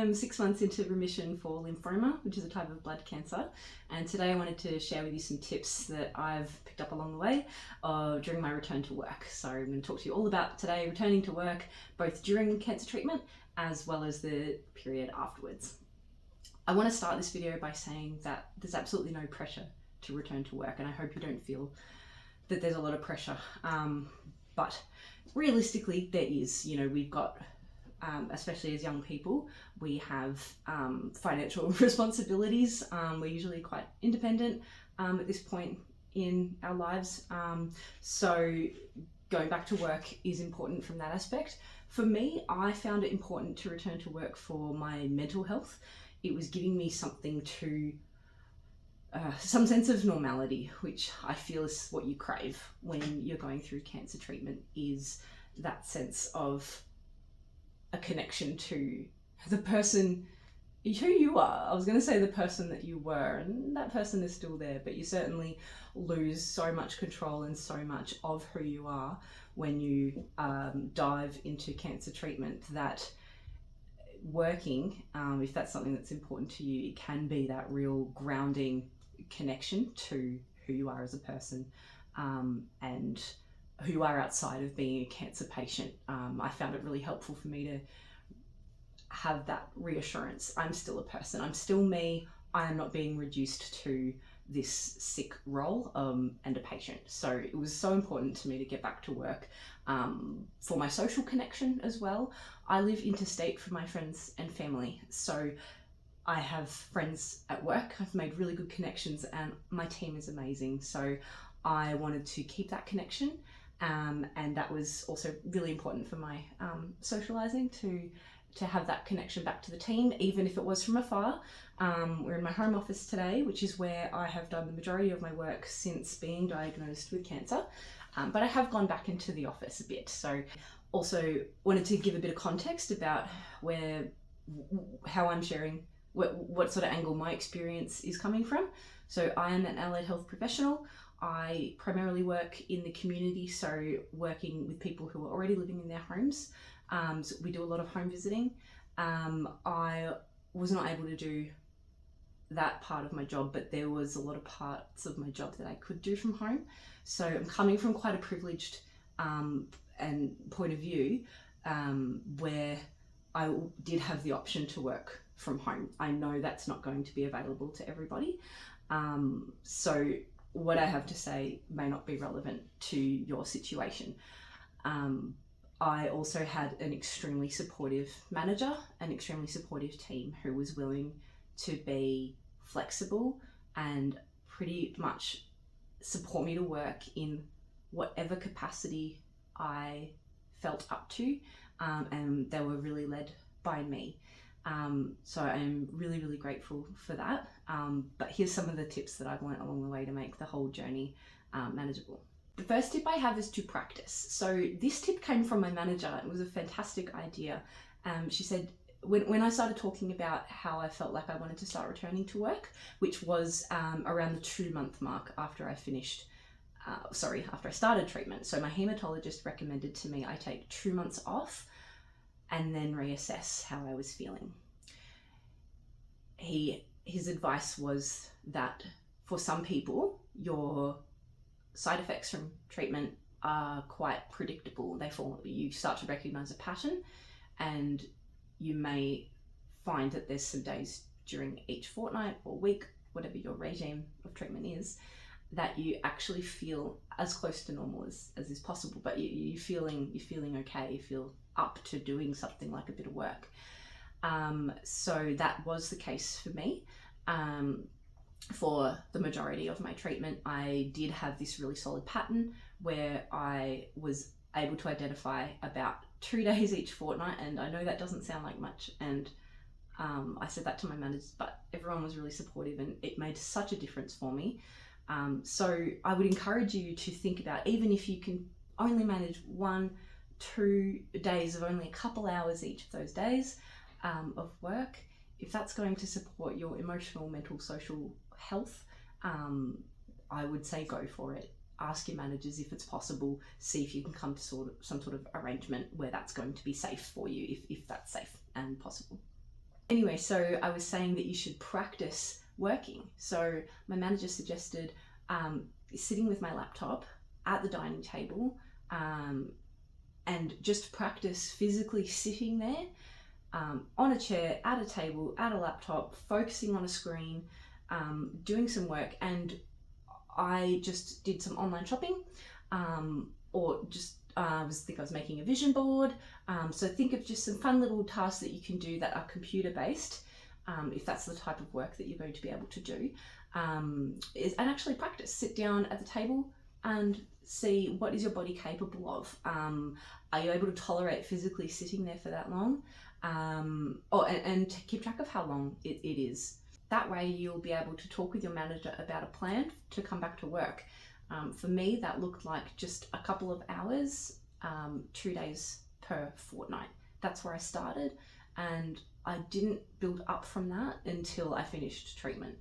am 6 months into remission for lymphoma, which is a type of blood cancer. And today I wanted to share with you some tips that I've picked up along the way during my return to work. So I'm going to talk to you all about today returning to work, both during cancer treatment as well as the period afterwards. I want to start this video by saying that there's absolutely no pressure to return to work, and I hope you don't feel that there's a lot of pressure. But realistically, there is. We've got, especially as young people, we have financial responsibilities. We're usually quite independent at this point in our lives. So going back to work is important from that aspect. For me, I found it important to return to work for my mental health. It was giving me something to some sense of normality, which I feel is what you crave when you're going through cancer treatment, is that sense of a connection to the person who you are. I was going to say the person that you were, and that person is still there, but you certainly lose so much control and so much of who you are when you dive into cancer treatment, that working, if that's something that's important to you, it can be that real grounding connection to who you are as a person, and who you are outside of being a cancer patient. I found it really helpful for me to have that reassurance. I'm still a person, I'm still me, I am not being reduced to this sick role and a patient. So it was so important to me to get back to work for my social connection as well. I live interstate for my friends and family, so I have friends at work. I've made really good connections and my team is amazing. So I wanted to keep that connection, and that was also really important for my socializing, to have that connection back to the team, even if it was from afar. We're in my home office today, which is where I have done the majority of my work since being diagnosed with cancer. But I have gone back into the office a bit. So also wanted to give a bit of context about how I'm sharing what sort of angle my experience is coming from. So I am an allied health professional. I primarily work in the community, so working with people who are already living in their homes. So we do a lot of home visiting. I was not able to do that part of my job, but there was a lot of parts of my job that I could do from home. So I'm coming from quite a privileged and point of view, where I did have the option to work from home. I know that's not going to be available to everybody. So what I have to say may not be relevant to your situation. I also had an extremely supportive manager, an extremely supportive team who was willing to be flexible and pretty much support me to work in whatever capacity I felt up to, and they were really led by me. So I'm really, really grateful for that. But here's some of the tips that I've learned along the way to make the whole journey manageable. The first tip I have is to practice. So this tip came from my manager. It was a fantastic idea. She said, when I started talking about how I felt like I wanted to start returning to work, which was around the 2-month mark after I started treatment. So my hematologist recommended to me I take 2 months off and then reassess how I was feeling. His advice was that for some people, your side effects from treatment are quite predictable. You start to recognize a pattern, and you may find that there's some days during each fortnight or week, whatever your regime of treatment is, that you actually feel as close to normal as is possible, but you're feeling okay, you feel up to doing something like a bit of work. So that was the case for me. For the majority of my treatment, I did have this really solid pattern where I was able to identify about 2 days each fortnight, and I know that doesn't sound like much, and I said that to my managers, but everyone was really supportive and it made such a difference for me. So I would encourage you to think about, even if you can only manage 1-2 days of only a couple hours each of those days of work, if that's going to support your emotional, mental, social health, I would say go for it. Ask your managers if it's possible. See if you can come to some sort of arrangement where that's going to be safe for you, if that's safe and possible. Anyway, so I was saying that you should practice working. So my manager suggested sitting with my laptop at the dining table and just practice physically sitting there on a chair, at a table, at a laptop, focusing on a screen, doing some work. And I just did some online shopping or just I was making a vision board. So think of just some fun little tasks that you can do that are computer based, if that's the type of work that you're going to be able to do, and actually practice. Sit down at the table and see what is your body capable of. Are you able to tolerate physically sitting there for that long? And to keep track of how long it is. That way you'll be able to talk with your manager about a plan to come back to work. For me, that looked like just a couple of hours, 2 days per fortnight. That's where I started, and I didn't build up from that until I finished treatment.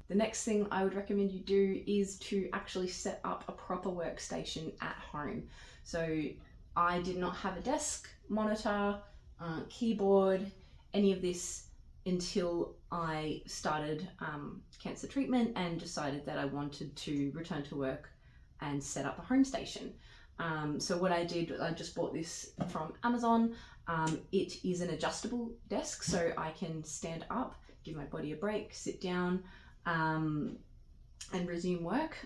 The next thing I would recommend you do is to actually set up a proper workstation at home. So I did not have a desk, monitor, keyboard, any of this until I started cancer treatment and decided that I wanted to return to work and set up a home station. So what I did, I just bought this from Amazon. It is an adjustable desk, so I can stand up, give my body a break, sit down, and resume work.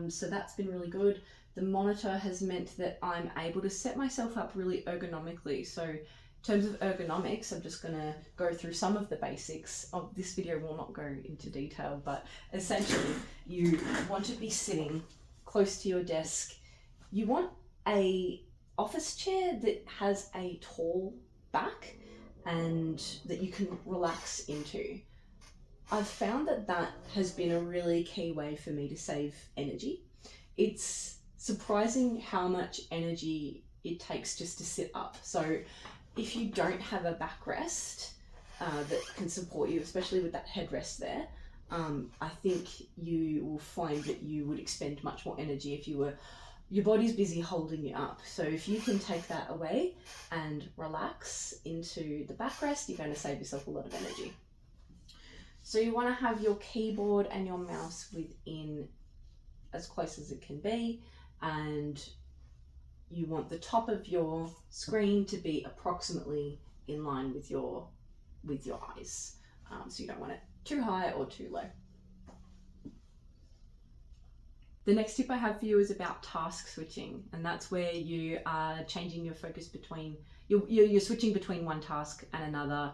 So that's been really good. The monitor has meant that I'm able to set myself up really ergonomically. So in terms of ergonomics, I'm just going to go through some of the basics. Of this video will not go into detail, but essentially you want to be sitting close to your desk. You want a office chair that has a tall back and that you can relax into. I've found that that has been a really key way for me to save energy. It's surprising how much energy it takes just to sit up. So if you don't have a backrest that can support you, especially with that headrest there, I think you will find that you would expend much more energy if your body's busy holding you up. So if you can take that away and relax into the backrest, you're going to save yourself a lot of energy. So you want to have your keyboard and your mouse within as close as it can be, and you want the top of your screen to be approximately in line with your eyes. So you don't want it too high or too low. The next tip I have for you is about task switching, and that's where you are changing your focus between, you're switching between one task and another,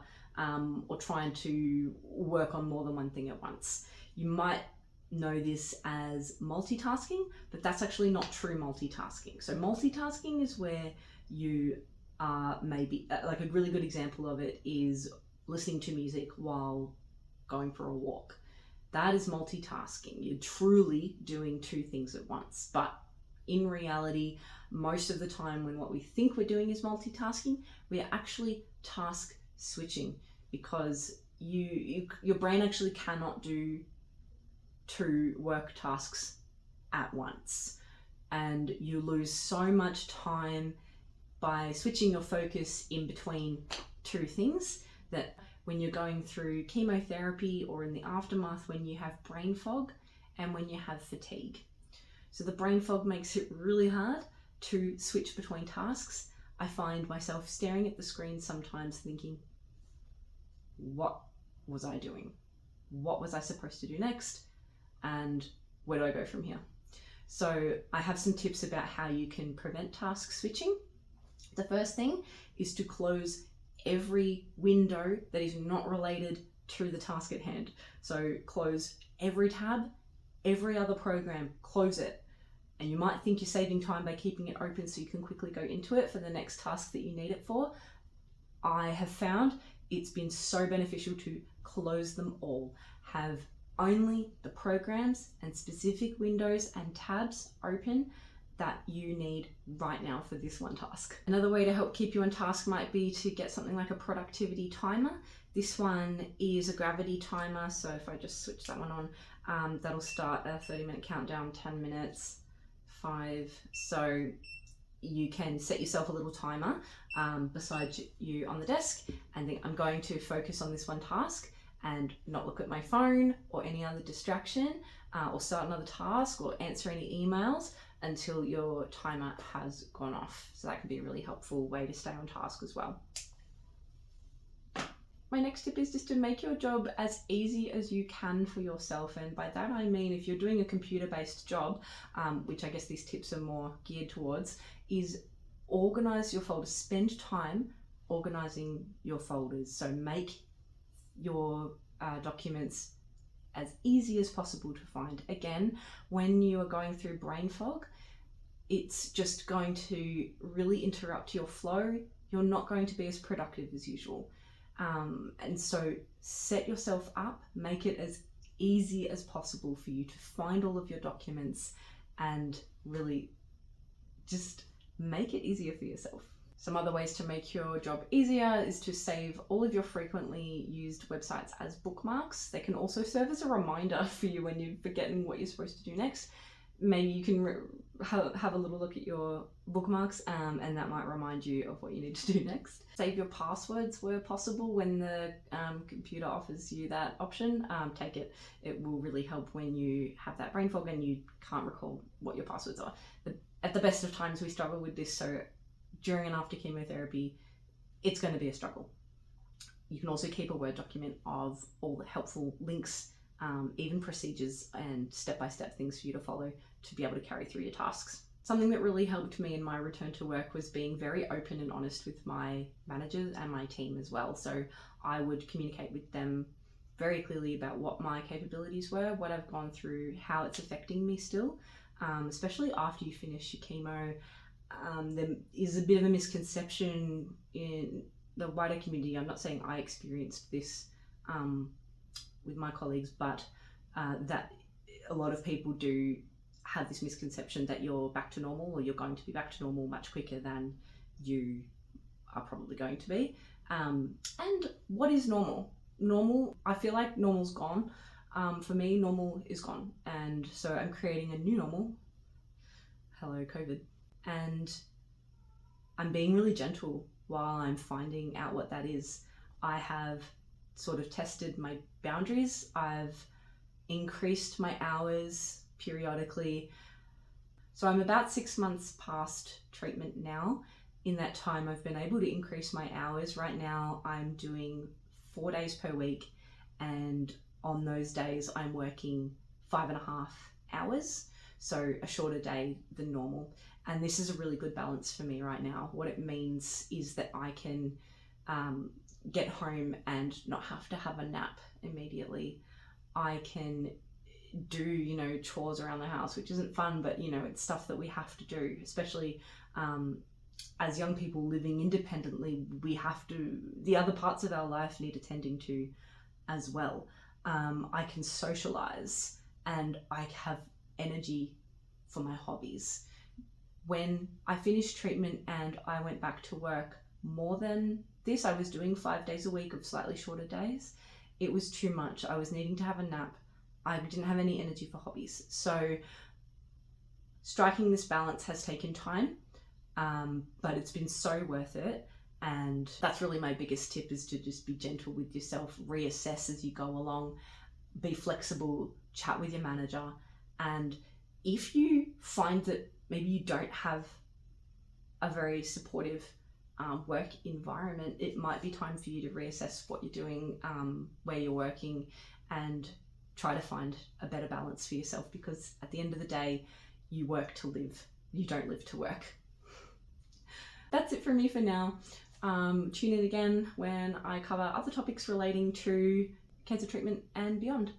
or trying to work on more than one thing at once. You might know this as multitasking, but that's actually not true multitasking. So multitasking is where you are maybe, like a really good example of it is listening to music while going for a walk. That is multitasking. You're truly doing two things at once. But in reality, most of the time when what we think we're doing is multitasking, we are actually task switching, because your brain actually cannot do two work tasks at once. And you lose so much time by switching your focus in between two things that when you're going through chemotherapy or in the aftermath, when you have brain fog and when you have fatigue. So the brain fog makes it really hard to switch between tasks. I find myself staring at the screen sometimes thinking, what was I doing? What was I supposed to do next? And where do I go from here? So I have some tips about how you can prevent task switching. The first thing is to close every window that is not related to the task at hand. So close every tab, every other program, close it. And you might think you're saving time by keeping it open so you can quickly go into it for the next task that you need it for. I have found it's been so beneficial to close them all. Have only the programs and specific windows and tabs open that you need right now for this one task. Another way to help keep you on task might be to get something like a productivity timer. This one is a gravity timer, so if I just switch that one on, that'll start a 30-minute countdown, 10 minutes, 5. So you can set yourself a little timer beside you on the desk and think, I'm going to focus on this one task and not look at my phone or any other distraction, or start another task or answer any emails until your timer has gone off. So that can be a really helpful way to stay on task as well. My next tip is just to make your job as easy as you can for yourself. And by that I mean, if you're doing a computer-based job, which I guess these tips are more geared towards, is organize your folders. Spend time organizing your folders. So make your documents as easy as possible to find. Again, when you are going through brain fog, it's just going to really interrupt your flow. You're not going to be as productive as usual. And so set yourself up, make it as easy as possible for you to find all of your documents and really just make it easier for yourself. Some other ways to make your job easier is to save all of your frequently used websites as bookmarks. They can also serve as a reminder for you when you're forgetting what you're supposed to do next. Maybe you can have a little look at your bookmarks and that might remind you of what you need to do next. Save your passwords where possible when the computer offers you that option. Take it. It will really help when you have that brain fog and you can't recall what your passwords are. At the best of times we struggle with this, so during and after chemotherapy, it's going to be a struggle. You can also keep a Word document of all the helpful links, even procedures and step-by-step things for you to follow to be able to carry through your tasks. Something that really helped me in my return to work was being very open and honest with my managers and my team as well. So I would communicate with them very clearly about what my capabilities were, what I've gone through, how it's affecting me still, especially after you finish your chemo. There is a bit of a misconception in the wider community. I'm not saying I experienced this with my colleagues, but that a lot of people do have this misconception that you're back to normal, or you're going to be back to normal much quicker than you are probably going to be. And what is normal? Normal, I feel like normal's gone. For me, normal is gone. And so I'm creating a new normal. Hello, COVID. And I'm being really gentle while I'm finding out what that is. I have sort of tested my boundaries. I've increased my hours periodically. So I'm about 6 months past treatment now. In that time, I've been able to increase my hours. Right now, I'm doing 4 days per week, and on those days, I'm working 5.5 hours, so a shorter day than normal. And this is a really good balance for me right now. What it means is that I can get home and not have to have a nap immediately. I can do, chores around the house, which isn't fun, but, it's stuff that we have to do, especially as young people living independently. The other parts of our life need attending to as well. I can socialize and I have energy for my hobbies. When I finished treatment and I went back to work more than this, I was doing 5 days a week of slightly shorter days. It was too much. I was needing to have a nap. I didn't have any energy for hobbies. So striking this balance has taken time, but it's been so worth it. And that's really my biggest tip, is to just be gentle with yourself, reassess as you go along, be flexible, chat with your manager. And if you find that maybe you don't have a very supportive work environment, it might be time for you to reassess what you're doing, where you're working, and try to find a better balance for yourself, because at the end of the day, you work to live, you don't live to work. That's it from me for now. Tune in again when I cover other topics relating to cancer treatment and beyond.